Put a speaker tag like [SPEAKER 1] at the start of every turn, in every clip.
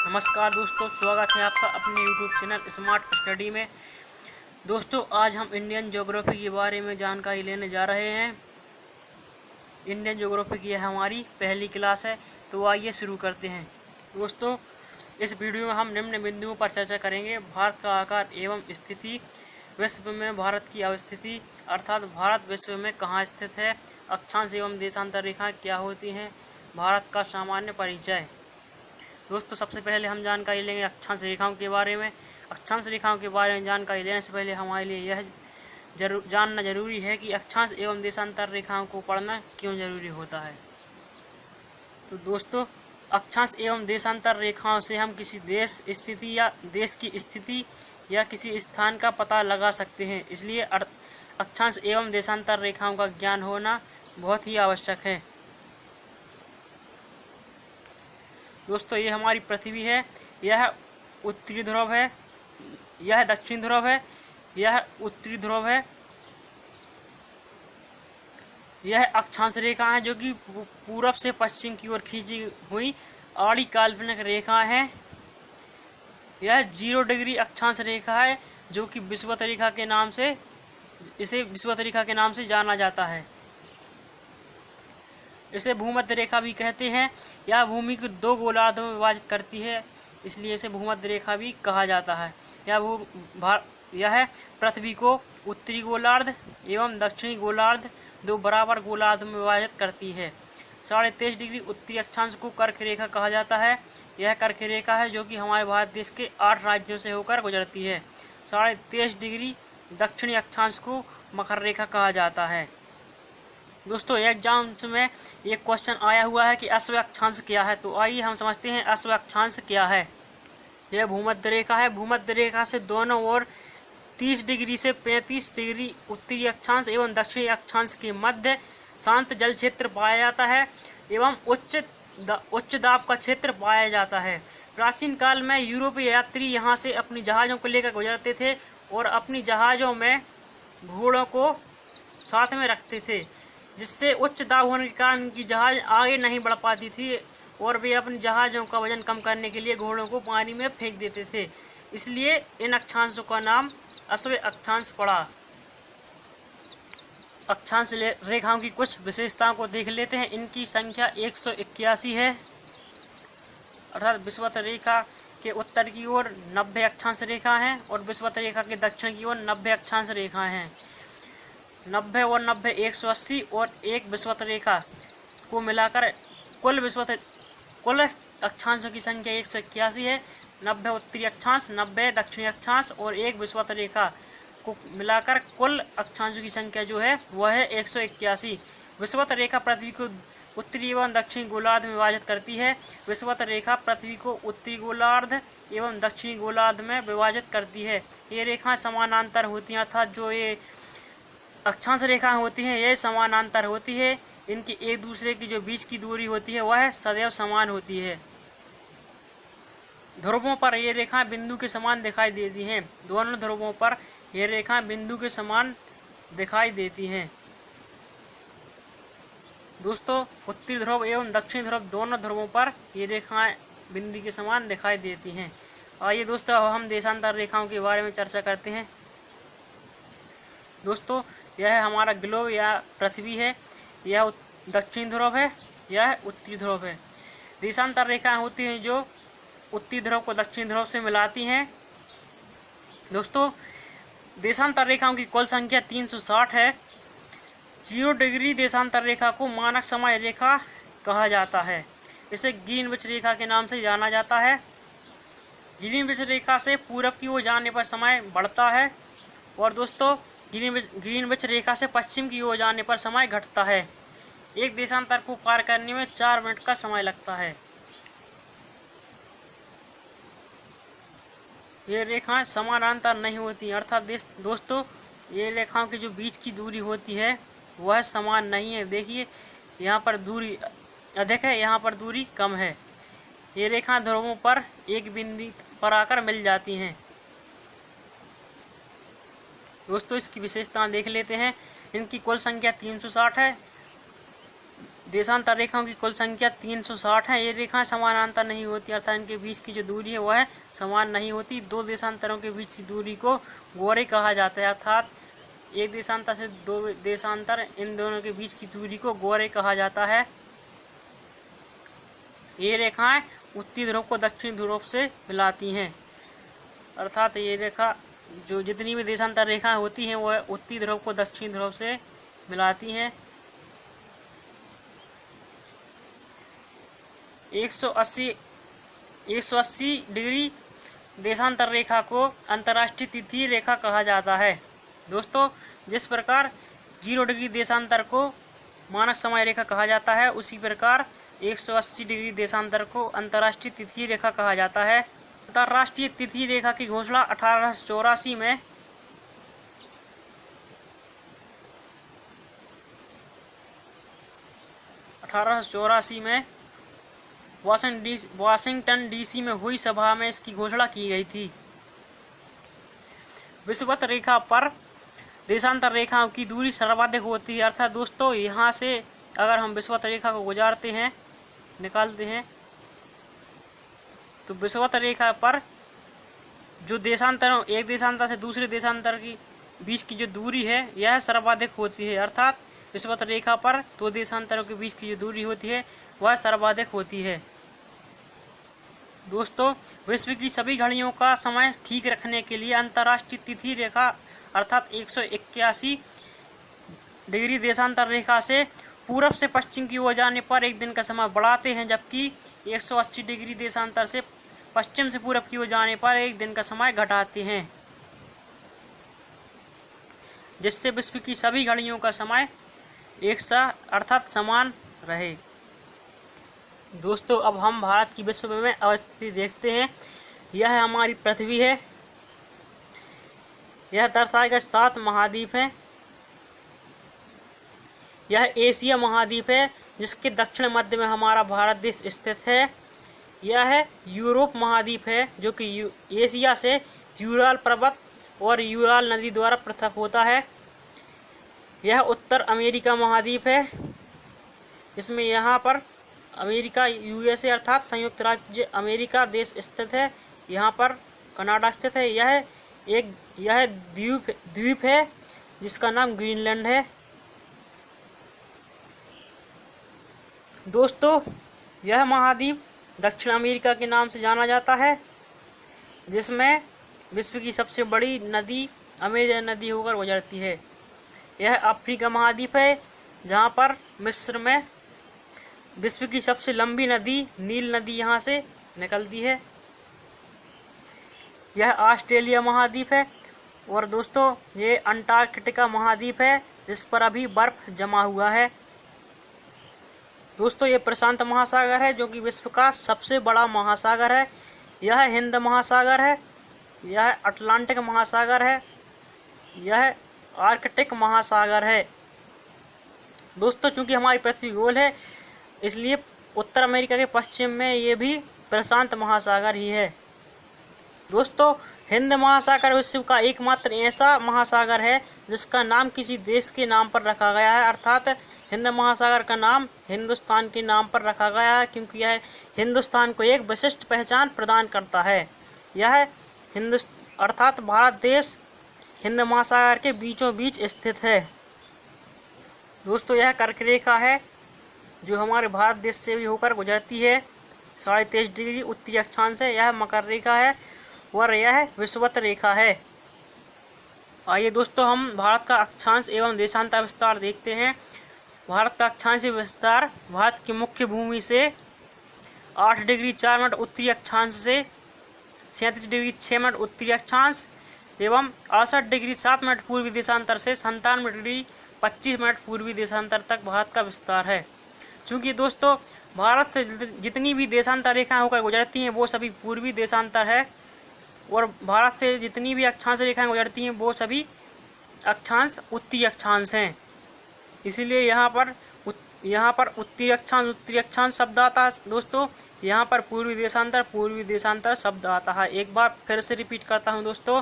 [SPEAKER 1] नमस्कार दोस्तों, स्वागत है आपका अपने YouTube चैनल स्मार्ट स्टडी में। दोस्तों, आज हम इंडियन ज्योग्राफी के बारे में जानकारी लेने जा रहे हैं। इंडियन ज्योग्राफी की हमारी पहली क्लास है, तो आइए शुरू करते हैं। दोस्तों, इस वीडियो में हम निम्न बिंदुओं पर चर्चा करेंगे: भारत का आकार एवं स्थिति, विश्व में भारत की अवस्थिति अर्थात भारत विश्व में कहाँ स्थित है, अक्षांश एवं देशांतर रेखाएं क्या होती हैं, भारत का सामान्य परिचय। दोस्तों, सबसे पहले हम जानकारी लेंगे अक्षांश रेखाओं के बारे में। अक्षांश रेखाओं के बारे में जानकारी लेने से पहले हमारे लिए यह जानना जरूरी है कि अक्षांश एवं देशांतर रेखाओं को पढ़ना क्यों जरूरी होता है। तो दोस्तों, अक्षांश एवं देशांतर रेखाओं से हम किसी देश स्थिति या देश की स्थिति या किसी स्थान का पता लगा सकते हैं, इसलिए अक्षांश एवं देशांतर रेखाओं का ज्ञान होना बहुत ही आवश्यक है। दोस्तों, ये हमारी पृथ्वी है, यह उत्तरी ध्रुव है, यह दक्षिण ध्रुव है, यह उत्तरी ध्रुव है। यह अक्षांश रेखा है जो कि पूरब से पश्चिम की ओर खींची हुई आड़ी काल्पनिक रेखा है। यह 0 डिग्री अक्षांश रेखा है जो कि विषुवत रेखा के नाम से जाना जाता है। इसे भूमध्य रेखा भी कहते हैं। यह भूमि को 2 गोलार्धों में विभाजित करती है, इसलिए इसे भूमध्य रेखा भी कहा जाता है। यह पृथ्वी को उत्तरी गोलार्ध एवं दक्षिणी गोलार्ध 2 बराबर गोलार्ध में विभाजित करती है। 23.5 डिग्री उत्तरी अक्षांश को कर्क रेखा कहा जाता है। यह कर्क रेखा है जो कि हमारे भारत देश के 8 राज्यों से होकर गुजरती है। 23.5 डिग्री दक्षिणी अक्षांश को मकर रेखा कहा जाता है। दोस्तों, एग्जाम में एक क्वेश्चन आया हुआ है कि अश्व अक्षांश क्या है, तो आइए हम समझते हैं अश्व अक्षांश क्या है। यह भूमध्य रेखा है। भूमध्य रेखा से दोनों ओर 30 डिग्री से 35 डिग्री उत्तरी अक्षांश एवं दक्षिणी अक्षांश के मध्य शांत जल क्षेत्र पाया जाता है एवं उच्च दाब का क्षेत्र पाया जाता है। प्राचीन काल में यूरोपीय यात्री यहाँ से अपनी जहाज़ों को लेकर गुजरते थे और अपनी जहाज़ों में घोड़ों को साथ में रखते थे, जिससे उच्च दाब होने के कारण उनकी जहाज आगे नहीं बढ़ पाती थी और वे अपने जहाज़ों का वजन कम करने के लिए घोड़ों को पानी में फेंक देते थे। इसलिए इन अक्षांशों का नाम अश्व अक्षांश पड़ा। अक्षांश रेखाओं की कुछ विशेषताओं को देख लेते हैं। इनकी संख्या 181 है, अर्थात विषुवत रेखा के उत्तर की ओर 90 अक्षांश रेखा है और विषुवत रेखा के दक्षिण की ओर 90 अक्षांश रेखाएं हैं। 90 और 90 180 और एक विषुवत रेखा को मिलाकर कुल अक्षांशों की संख्या 181 है। 90 उत्तरी अक्षांश, 90 दक्षिणी अक्षांश और एक विषुवत रेखा को मिलाकर कुल अक्षांशों की संख्या जो है वह है 181। विषुवत रेखा पृथ्वी को उत्तरी एवं दक्षिणी गोलार्ध में विभाजित करती है। विषुवत रेखा पृथ्वी को उत्तरी गोलार्ध एवं दक्षिणी गोलार्ध में विभाजित करती है। ये रेखाएं समानांतर होती हैं, अर्थात जो ये अक्षांश रेखाएं होती हैं ये समानांतर होती है। इनकी एक दूसरे की जो बीच की दूरी होती है वह सदैव समान होती है। ध्रुवों पर ये रेखाएं बिंदु के समान दिखाई देती हैं। दोनों ध्रुवों पर ये रेखाएं बिंदु के समान दिखाई देती हैं। दोस्तों, उत्तरी ध्रुव एवं दक्षिणी ध्रुव दोनों ध्रुवों पर ये रेखाएं बिंदु के समान दिखाई देती हैं। आइए दोस्तों, अब हम देशांतर रेखाओं के बारे में चर्चा करते हैं। दोस्तों, यह हमारा ग्लोब या पृथ्वी है। यह दक्षिण ध्रुव है, यह उत्तरी ध्रुव है। देशांतर रेखाएं होती हैं जो उत्तरी ध्रुव को दक्षिण ध्रुव से मिलाती हैं। दोस्तों, देशांतर रेखाओं की कुल संख्या 360 है। 0 डिग्री देशांतर रेखा को मानक समय रेखा कहा जाता है। इसे ग्रीनविच रेखा के नाम से जाना जाता है। ग्रीनविच रेखा से पूरब की ओर जाने पर समय बढ़ता है और दोस्तों, ग्रीनविच रेखा से पश्चिम की ओर जाने पर समय घटता है। एक देशांतर को पार करने में 4 मिनट का समय लगता है। ये रेखाएं समानांतर नहीं होती, अर्थात दोस्तों, ये रेखाओं की जो बीच की दूरी होती है वह समान नहीं है। देखिए, यहाँ पर दूरी अधिक है, यहाँ पर दूरी कम है। ये रेखाएं ध्रुवों पर एक बिंदु पर आकर मिल जाती हैं। दोस्तों, इसकी विशेषताएं देख लेते हैं। इनकी कुल संख्या 360 है। देशांतर रेखाओं की कुल संख्या 360 है। ये रेखाएं समानांतर नहीं होती, अर्थात इनके बीच की जो दूरी है वह समान नहीं होती। दो देशांतरों के बीच की दूरी को गोरे कहा जाता है, अर्थात एक देशांतर से दो देशांतर, इन दोनों के बीच की दूरी को गोरे कहा जाता है। ये रेखाएं उत्तरी ध्रुव को दक्षिणी ध्रुव से मिलाती हैं, अर्थात ये रेखा जो जितनी भी देशांतर रेखाएं होती हैं वह उत्तरी ध्रुव को दक्षिणी ध्रुव से मिलाती हैं। 180 डिग्री देशांतर रेखा को अंतर्राष्ट्रीय तिथि रेखा कहा जाता है। दोस्तों, जिस प्रकार 0 डिग्री देशांतर को मानक समय रेखा कहा जाता है, उसी प्रकार 180 डिग्री देशांतर को अंतर्राष्ट्रीय तिथि रेखा कहा जाता है। अंतर्राष्ट्रीय तिथि रेखा की घोषणा 1884 में वाशिंगटन डीसी में हुई सभा में इसकी घोषणा की गई थी। विषुवत रेखा पर देशांतर रेखाओं की दूरी सर्वाधिक होती है, अर्थात दोस्तों यहाँ से अगर हम विषुवत रेखा को गुजारते हैं, निकालते हैं, तो विषुवत रेखा पर जो देशांतर, एक देशांतर से दूसरे देशांतर की बीच की जो दूरी है यह सर्वाधिक होती है, अर्थात विषुवत रेखा पर दो देशांतरों के बीच की जो दूरी होती है वह सर्वाधिक होती है। दोस्तों, विश्व की सभी घड़ियों का समय ठीक रखने के लिए अंतर्राष्ट्रीय तिथि रेखा अर्थात 181 डिग्री देशांतर रेखा से पूरब से पश्चिम की ओर जाने पर एक दिन का समय बढ़ाते हैं, जबकि 180 डिग्री देशांतर से पश्चिम से पूरब की ओर जाने पर एक दिन का समय घटाते हैं, जिससे विश्व की सभी घड़ियों का समय एक सा अर्थात समान रहे। दोस्तों, अब हम भारत की विश्व में अवस्थिति देखते हैं। यह हमारी पृथ्वी है। यह दर्शाए गए 7 महाद्वीप हैं। यह एशिया महाद्वीप है, जिसके दक्षिण मध्य में हमारा भारत देश स्थित है। यह यूरोप महाद्वीप है, जो कि एशिया से यूराल पर्वत और यूराल नदी द्वारा पृथक होता है। यह उत्तर अमेरिका महाद्वीप है, इसमें यहाँ पर अमेरिका यूएसए अर्थात संयुक्त राज्य अमेरिका देश स्थित है। यहाँ पर कनाडा स्थित है। यह द्वीप है जिसका नाम ग्रीनलैंड है। दोस्तों, यह महाद्वीप दक्षिण अमेरिका के नाम से जाना जाता है, जिसमें विश्व की सबसे बड़ी नदी अमेजन नदी होकर गुजरती है। यह अफ्रीका महाद्वीप है, जहाँ पर मिस्र में विश्व की सबसे लंबी नदी नील नदी यहाँ से निकलती है। यह ऑस्ट्रेलिया महाद्वीप है। और दोस्तों, ये अंटार्कटिका महाद्वीप है, जिस पर अभी बर्फ जमा हुआ है। दोस्तों, ये प्रशांत महासागर है, जो कि विश्व का सबसे बड़ा महासागर है। यह हिंद महासागर है। यह अटलांटिक महासागर है। यह आर्कटिक महासागर है। दोस्तों, चूंकि हमारी पृथ्वी गोल है, इसलिए उत्तर अमेरिका के पश्चिम में ये भी प्रशांत महासागर ही है। दोस्तों, हिंद महासागर विश्व का एकमात्र ऐसा महासागर है जिसका नाम किसी देश के नाम पर रखा गया है, अर्थात हिंद महासागर का नाम हिंदुस्तान के नाम पर रखा गया है, क्योंकि यह हिंदुस्तान को एक विशिष्ट पहचान प्रदान करता है। यह अर्थात भारत देश हिंद महासागर के बीचों बीच स्थित है। दोस्तों, यह कर्क रेखा है, जो हमारे भारत देश से भी होकर गुजरती है 23.5 डिग्री उत्तरी अक्षांश से। यह मकर रेखा है और यह विषुवत रेखा है। आइए दोस्तों, हम भारत का अक्षांश एवं देशांतर विस्तार देखते हैं। भारत का अक्षांशीय विस्तार भारत की मुख्य भूमि से 8 डिग्री 4 मिनट उत्तरी अक्षांश से 37 डिग्री 6 मिनट उत्तरी अक्षांश एवं 68 डिग्री 7 मिनट पूर्वी देशांतर से 97 डिग्री 25 मिनट पूर्वी देशांतर तक भारत का विस्तार है। चूँकि दोस्तों, भारत से जितनी भी देशांतर रेखाएं होकर गुजरती हैं वो सभी पूर्वी देशांतर है, और भारत से जितनी भी अक्षांश रेखाएं गुजरती हैं वो सभी अक्षांश उत्तरी अक्षांश हैं। इसीलिए यहाँ पर उत्तरी अक्षांश शब्द आता है। दोस्तों, यहाँ पर पूर्वी देशांतर शब्द आता है। एक बार फिर से रिपीट करता हूँ दोस्तों,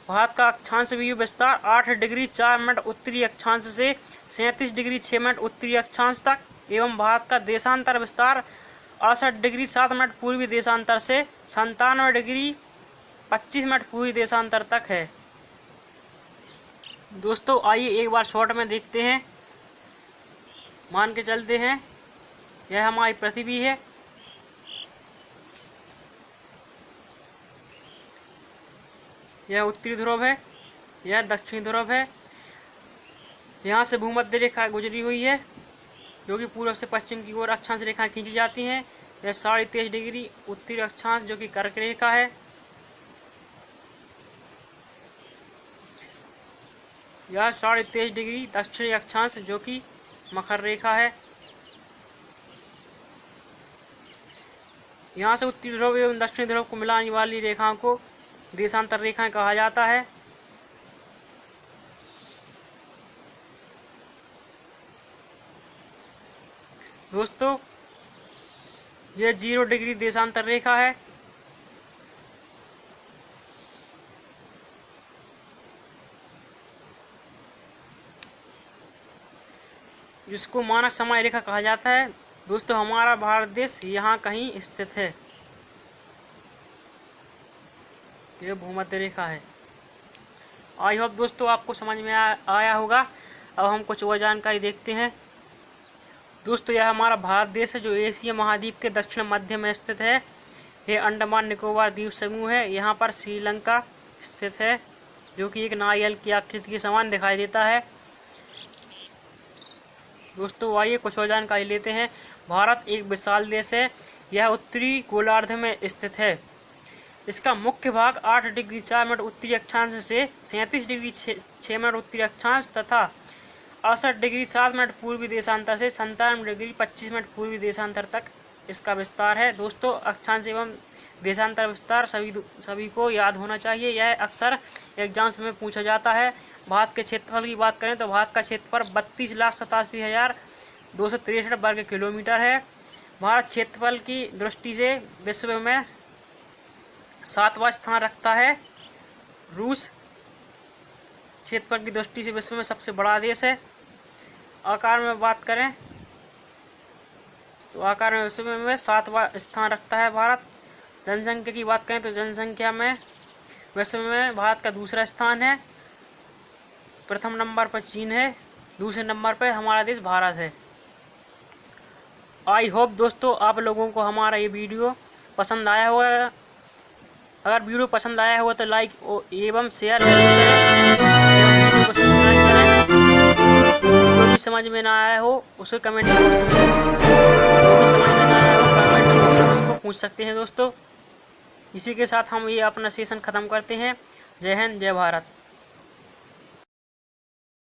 [SPEAKER 1] भारत का अक्षांश विस्तार 8 डिग्री 4 मिनट उत्तरी अक्षांश से 37 डिग्री 6 मिनट उत्तरी अक्षांश तक एवं भारत का देशांतर विस्तार 68 डिग्री 7 मिनट पूर्वी देशांतर से 97 डिग्री 25 मिनट पूर्वी देशांतर तक है। दोस्तों आइए एक बार शॉर्ट में देखते हैं। मान के चलते हैं यह हमारी पृथ्वी है, यह उत्तरी ध्रुव है, यह दक्षिणी ध्रुव है। यहाँ से भूमध्य रेखा गुजरी हुई है जो कि पूर्व से पश्चिम की ओर अक्षांश रेखाएं खींची जाती हैं। यह 23.5 डिग्री उत्तरी अक्षांश जो कि कर्क रेखा है। यह 23.5 डिग्री दक्षिणी अक्षांश जो कि मकर रेखा है। यहाँ से उत्तरी ध्रुव एवं दक्षिणी ध्रुव को मिलाने वाली रेखाओं को देशांतर रेखाएं कहा जाता है। दोस्तों यह 0 डिग्री देशांतर रेखा है। जिसको मानक समय रेखा कहा जाता है। दोस्तों हमारा भारत देश यहाँ कहीं स्थित है। यह भूमध्य रेखा है। आई होप दोस्तों आपको समझ में आया होगा। अब हम कुछ और जानकारी देखते हैं। दोस्तों यह हमारा भारत देश है जो एशिया महाद्वीप के दक्षिण मध्य में स्थित है। यह अंडमान निकोबार द्वीप समूह है। यहाँ पर श्रीलंका स्थित है जो कि एक नारियल की आकृति के समान दिखाई देता है। दोस्तों आइए कुछ और जानकारी लेते हैं। भारत एक विशाल देश है। यह उत्तरी गोलार्ध में स्थित है। इसका मुख्य भाग 8 डिग्री 4 मिनट उत्तरी अक्षांश से 37 डिग्री 6 मिनट उत्तरी अक्षांश तथा 68 डिग्री 7 मिनट पूर्वी देशांतर से 97 डिग्री 25 मिनट पूर्वी देशांतर तक इसका विस्तार है। दोस्तों अक्षांश एवं देशांतर विस्तार सभी को याद होना चाहिए। यह अक्सर एग्जाम्स में पूछा जाता है। भारत के क्षेत्रफल की बात करें तो भारत का क्षेत्रफल 32,87,263 वर्ग किलोमीटर है। भारत क्षेत्रफल की दृष्टि से विश्व में 7वां स्थान रखता है। रूस क्षेत्रफल की दृष्टि से विश्व में सबसे बड़ा देश है। आकार में बात करें तो आकार में विश्व में 7वां स्थान रखता है भारत। जनसंख्या की बात करें तो जनसंख्या में विश्व में भारत का दूसरा स्थान है। प्रथम नंबर पर चीन है, दूसरे नंबर पर हमारा देश भारत है। आई होप दोस्तों आप लोगों को हमारा ये वीडियो पसंद आया होगा। अगर वीडियो पसंद आया हो तो लाइक एवं शेयर करें। जो भी समझ में ना आया हो उसे कमेंट बॉक्स में, जो भी समझ में ना आया हो कमेंट बॉक्स में उसको पूछ सकते हैं। दोस्तों इसी के साथ हम ये अपना सेशन खत्म करते हैं। जय हिंद, जय भारत।